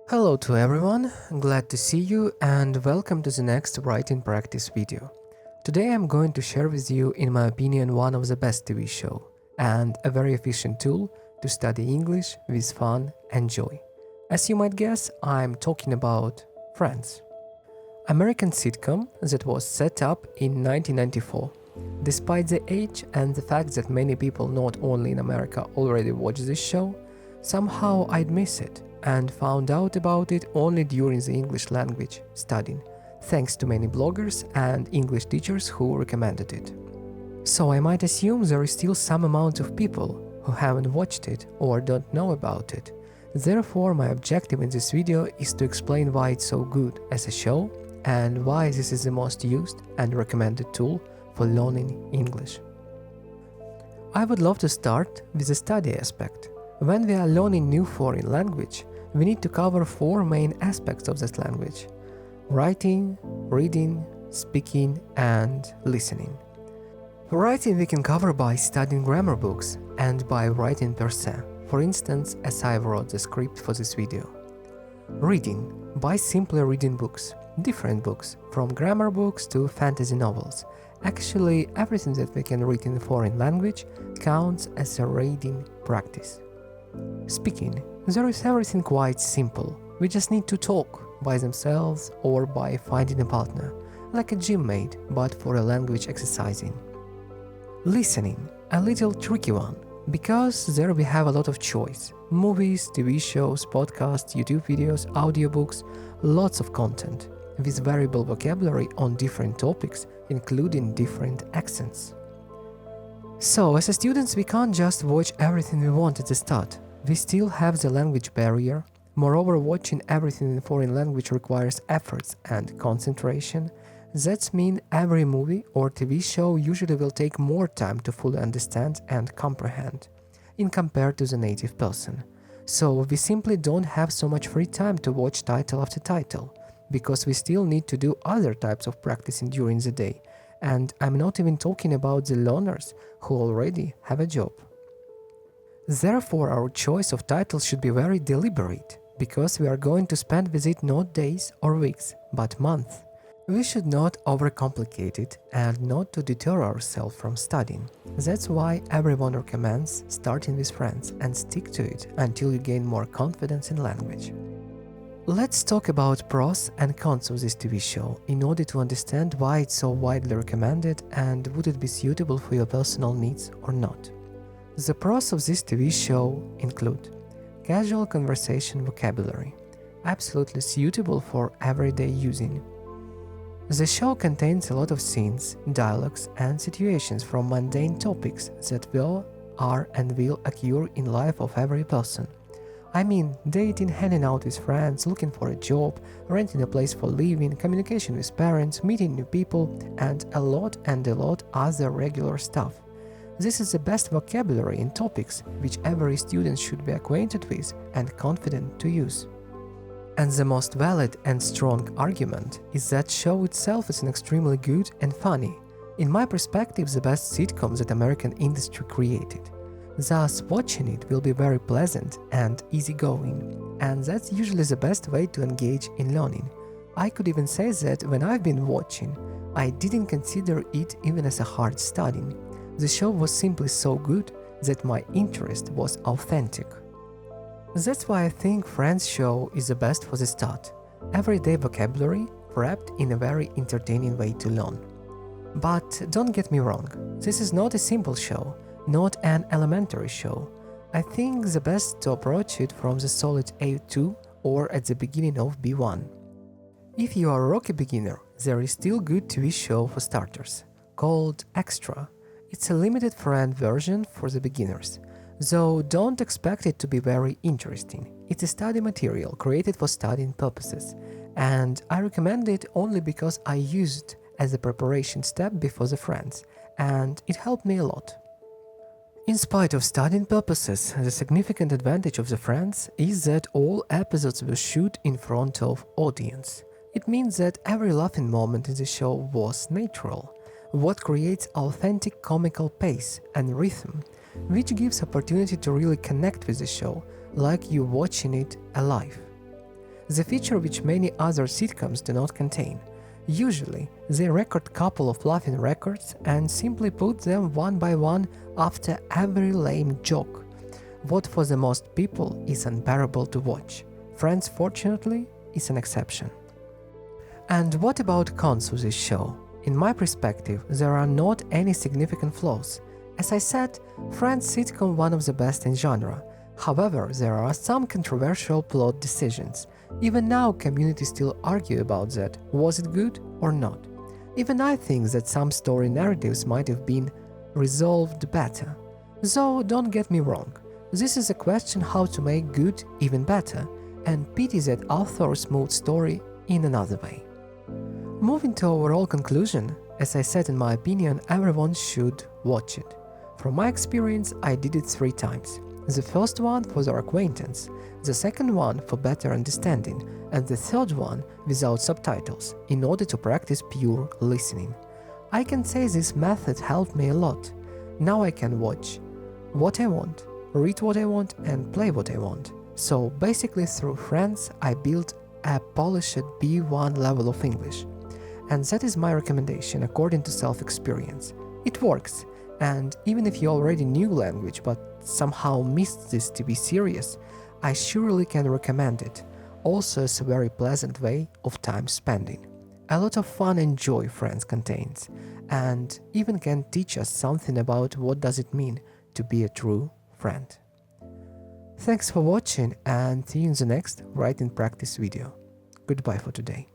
Hello to everyone, glad to see you and welcome to the next writing practice video. Today I'm going to share with you, in my opinion, one of the best TV show and a very efficient tool to study English with fun and joy. As you might guess, I'm talking about Friends. American sitcom that was set up in 1994. Despite the age and the fact that many people not only in America already watch this show, somehow I'd miss it and found out about it only during the English language studying, thanks to many bloggers and English teachers who recommended it. So I might assume there is still some amount of people who haven't watched it or don't know about it. Therefore, my objective in this video is to explain why it's so good as a show and why this is the most used and recommended tool for learning English. I would love to start with the study aspect. When we are learning new foreign language, we need to cover four main aspects of that language: writing, reading, speaking, and listening. Writing we can cover by studying grammar books and by writing per se, for instance, as I wrote the script for this video. Reading, by simply reading books, different books, from grammar books to fantasy novels. Actually, everything that we can read in a foreign language counts as a reading practice. Speaking, there is everything quite simple. We just need to talk by themselves or by finding a partner, like a gym mate, but for a language exercising. Listening, a little tricky one, because there we have a lot of choice. Movies, TV shows, podcasts, YouTube videos, audiobooks, lots of content, with variable vocabulary on different topics, including different accents. So, as students, we can't just watch everything we want at the start. We still have the language barrier. Moreover, watching everything in foreign language requires efforts and concentration. That means every movie or TV show usually will take more time to fully understand and comprehend, in compared to the native person. So we simply don't have so much free time to watch title after title, because we still need to do other types of practicing during the day. And I'm not even talking about the learners who already have a job. Therefore, our choice of titles should be very deliberate, because we are going to spend with it not days or weeks, but months. We should not overcomplicate it and not to deter ourselves from studying. That's why everyone recommends starting with Friends and stick to it until you gain more confidence in language. Let's talk about pros and cons of this TV show in order to understand why it's so widely recommended and would it be suitable for your personal needs or not. The pros of this TV show include casual conversation vocabulary, absolutely suitable for everyday using. The show contains a lot of scenes, dialogues, and situations from mundane topics that will, are, and will occur in life of every person. I mean, dating, hanging out with friends, looking for a job, renting a place for living, communication with parents, meeting new people, and a lot other regular stuff. This is the best vocabulary in topics which every student should be acquainted with and confident to use. And the most valid and strong argument is that show itself is an extremely good and funny. In my perspective, the best sitcom that American industry created. Thus, watching it will be very pleasant and easygoing, and that's usually the best way to engage in learning. I could even say that when I've been watching, I didn't consider it even as a hard studying. The show was simply so good that my interest was authentic. That's why I think Friends show is the best for the start. Everyday vocabulary wrapped in a very entertaining way to learn. But don't get me wrong, this is not a simple show, not an elementary show. I think the best to approach it from the solid A2 or at the beginning of B1. If you are a rocky beginner, there is still good TV show for starters, called Extra. It's a limited friend version for the beginners. Though don't expect it to be very interesting. It's a study material created for studying purposes, and I recommend it only because I used it as a preparation step before the Friends, and it helped me a lot. In spite of studying purposes, the significant advantage of the Friends is that all episodes were shot in front of audience. It means that every laughing moment in the show was natural, what creates authentic comical pace and rhythm, which gives opportunity to really connect with the show, like you watching it alive. the feature which many other sitcoms do not contain. Usually, they record couple of laughing records and simply put them one by one after every lame joke. What for the most people is unbearable to watch. Friends, fortunately, is an exception. And what about cons of this show? In my perspective, there are not any significant flaws. As I said, Friends sitcom one of the best in genre. However, there are some controversial plot decisions. Even now, communities still argue about that. Was it good or not? Even I think that some story narratives might have been resolved better. Though, don't get me wrong, this is a question how to make good even better, and pity that authors moved story in another way. Moving to overall conclusion, as I said in my opinion, everyone should watch it. From my experience, I did it 3 times. The first one for their acquaintance, the second one for better understanding, and the third one without subtitles, in order to practice pure listening. I can say this method helped me a lot. Now I can watch what I want, read what I want, and play what I want. So basically through Friends, I built a polished B1 level of English. And that is my recommendation according to self-experience. It works, and even if you already knew language but somehow missed this TV series, I surely can recommend it. Also, it's a very pleasant way of time spending. A lot of fun and joy Friends contains, and even can teach us something about what does it mean to be a true friend. Thanks for watching, and see you in the next writing practice video. Goodbye for today.